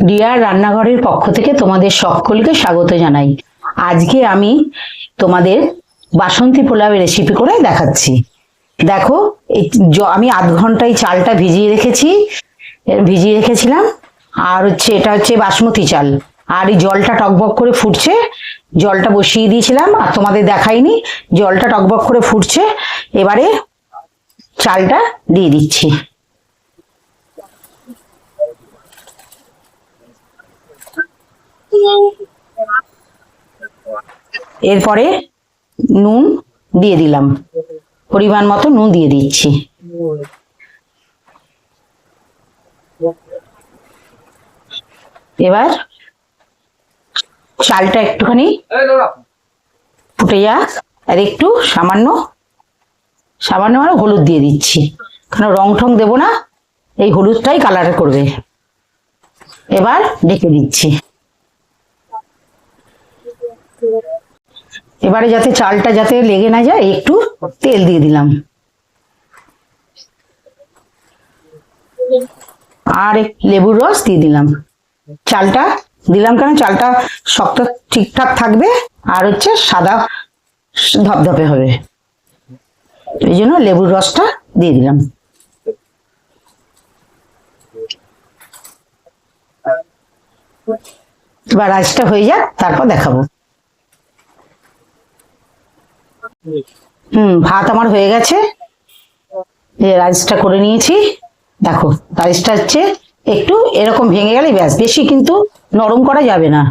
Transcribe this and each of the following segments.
রিয়ার রান্নাঘরের পক্ষ থেকে তোমাদের সকলকে স্বাগত জানাই। আজকে আমি তোমাদের বাসন্তী পোলাওয়ের রেসিপি করে দেখাচ্ছি। দেখো, আমি আধ ঘন্টায় চালটা ভিজিয়ে রেখেছিলাম। আর এটা হচ্ছে বাসমতি চাল। আর এই জলটা টকবক করে ফুটছে, জলটা বসিয়ে দিয়েছিলাম আর তোমাদের দেখাইনি। জলটা টকবক করে ফুটছে, এবারে চালটা দিয়ে দিচ্ছি। এরপরে নুন দিয়ে দিলাম, পরিমাণ মতো নুন দিয়ে দিচ্ছি। এবার চালটা একটুখানি ফুটে যাক, আর একটু সামান্য মানে হলুদ দিয়ে দিচ্ছি, কারণ রং ঠং দেবো না, এই হলুদটাই কালার করবে। এবার ঢেকে দিচ্ছি। এবারে যাতে চালটা যাতে লেগে না যায়, একটু তেল দিয়ে দিলাম, আর লেবুর রস দিয়ে দিলাম। চালটা দিলাম কেন, চালটা শক্ত ঠিকঠাক থাকবে আর সাদা ধপধপে হবে, এই জন্য লেবুর রসটা দিয়ে দিলাম। এবার রাইসটা হয়ে যাক, তারপর দেখাবো। ভাত আমার হয়ে গেছে, রাইসটা করে নিয়েছি। দেখো, রাইসটা একটু এরকম ভেঙে গেলে ব্যাস, বেশি কিন্তু নরম করা যাবে না।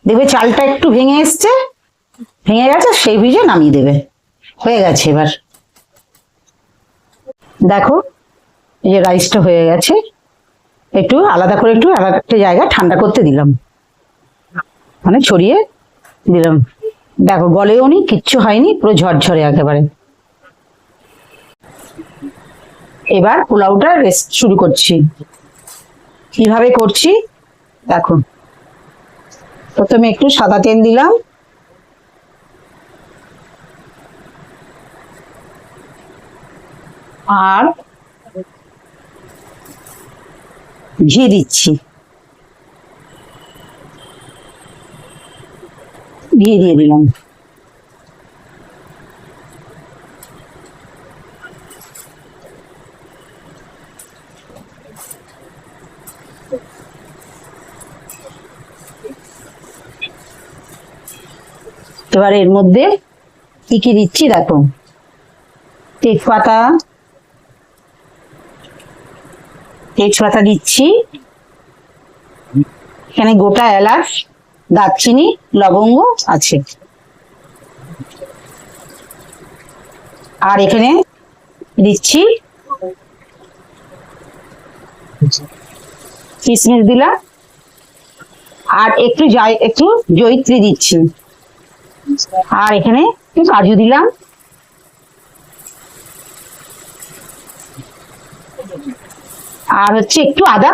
দেখবে চালটা একটু ভেঙে গেছে, সেই ভিজে নামিয়ে দেবে। হয়ে গেছে। এবার দেখো, এই যে রাইসটা হয়ে গেছে, একটু আলাদা একটা জায়গায় ঠান্ডা করতে দিলাম, মানে ছড়িয়ে দিলাম। দেখো, গলেও নি, কিচ্ছু হয়নি, পুরো ঝরঝরে একেবারে। এবার পোলাওটা শুরু করছি। কিভাবে করছি দেখো, প্রথমে একটু সাদা তেল দিলাম, আর ঘি দিচ্ছি, ঘি দিয়ে দিলাম। এবার এর মধ্যে কি কি দিচ্ছি দেখো, তেজপাতা দিচ্ছি, এখানে গোটা এলাচ, দারচিনি, লবঙ্গ আছে, আর এখানে দিচ্ছি কিশমিশ দিলাম, আর একটু জয়িত্রী দিচ্ছি, আর এখানে কাজু দিলাম, আর একটু আদা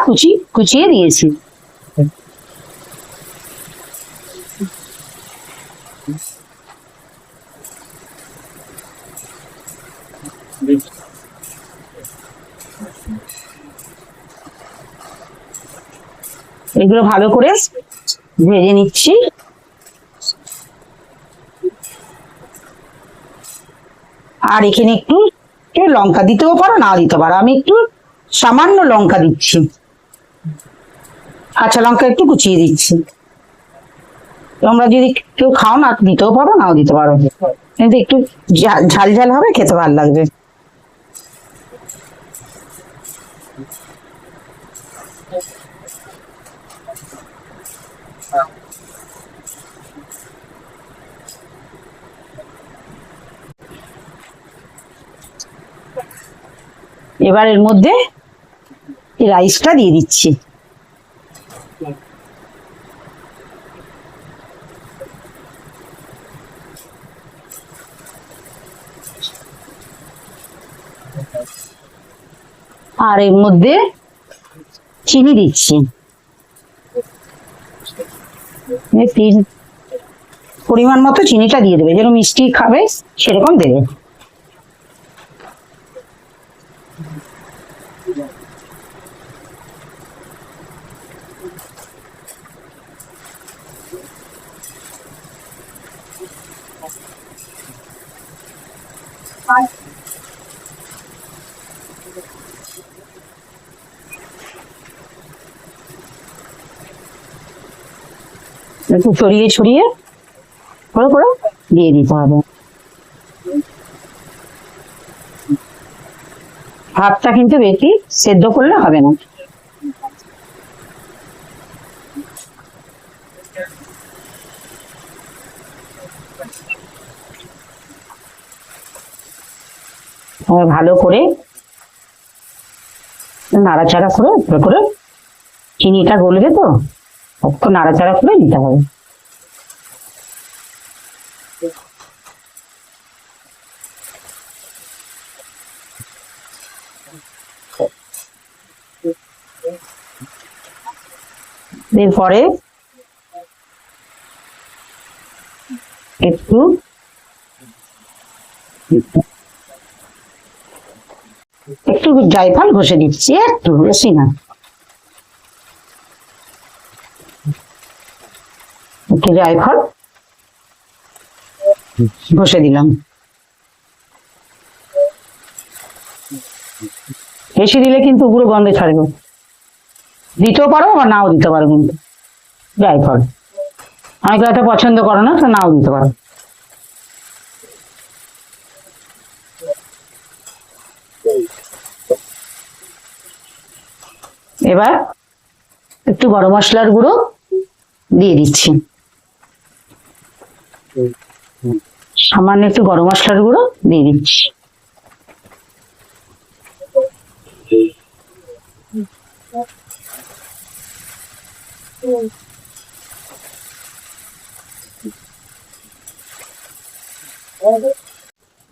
কুচিয়ে দিয়েছি। এগুলো ভালো করে ভেজে নিচ্ছি। আর এখানে একটু লঙ্কা দিতেও পারো, নাও দিতে পারো, আমি একটু সামান্য লঙ্কা দিচ্ছি, কাঁচা লঙ্কা একটু কুচিয়ে দিচ্ছি। তোমরা যদি কেউ খাও না, দিতেও পারো, নাও দিতে পারো, কিন্তু একটু ঝাল ঝাল হবে, খেতে ভালো লাগবে। এবার এর মধ্যে রাইসটা দিয়ে দিচ্ছি। আর এর মধ্যে চিনি দিচ্ছি, পরিমাণ মতো চিনিটা দিয়ে দেবে, যেন মিষ্টি খাবে সেরকম দেবে। একটু ছড়িয়ে ছড়িয়ে করে করে দিয়ে দিতে হবে। ভাতটা কিন্তু বেশি সেদ্ধ করলে হবে না। ভালো করে নাড়াচাড়া করে করে চিনিটা গলবে তো, একটু নাড়াচাড়া করে নিতে হবে। এরপরে একটু একটু জায়ফল ঘষে দিচ্ছি, একটু বেশি না, একটু জায়ফল ঘষে দিলাম। বেশি দিলে কিন্তু পুরো গন্ধে ছাড়বে, দিতেও পারো বা নাও দিতে পারো, কিন্তু জায়ফল অনেকে হয়তো পছন্দ করো না, তো নাও দিতে পারো। এবার একটু গরম মশলার গুঁড়ো দিয়ে দিচ্ছি, সামান্য একটু গরম মশলার গুঁড়ো দিয়ে দিচ্ছি।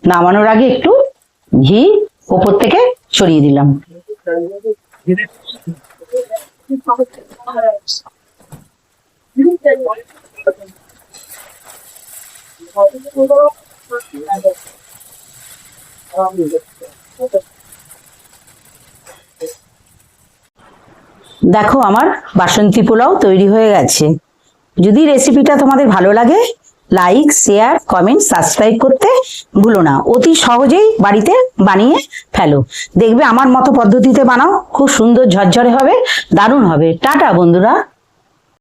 নামানোর আগে একটু ঘি উপর থেকে ছড়িয়ে দিলাম। দেখো আমার বাসন্তী পোলাও তৈরি হয়ে গেছে। যদি রেসিপিটা তোমাদের ভালো লাগে, লাইক, শেয়ার, কমেন্ট, সাবস্ক্রাইব করতে ভুলো না। অতি সহজেই বাড়িতে বানিয়ে ফেলো, দেখবে আমার মতো পদ্ধতিতে বানাও, খুব সুন্দর ঝরঝরে হবে, দারুণ হবে। টাটা বন্ধুরা।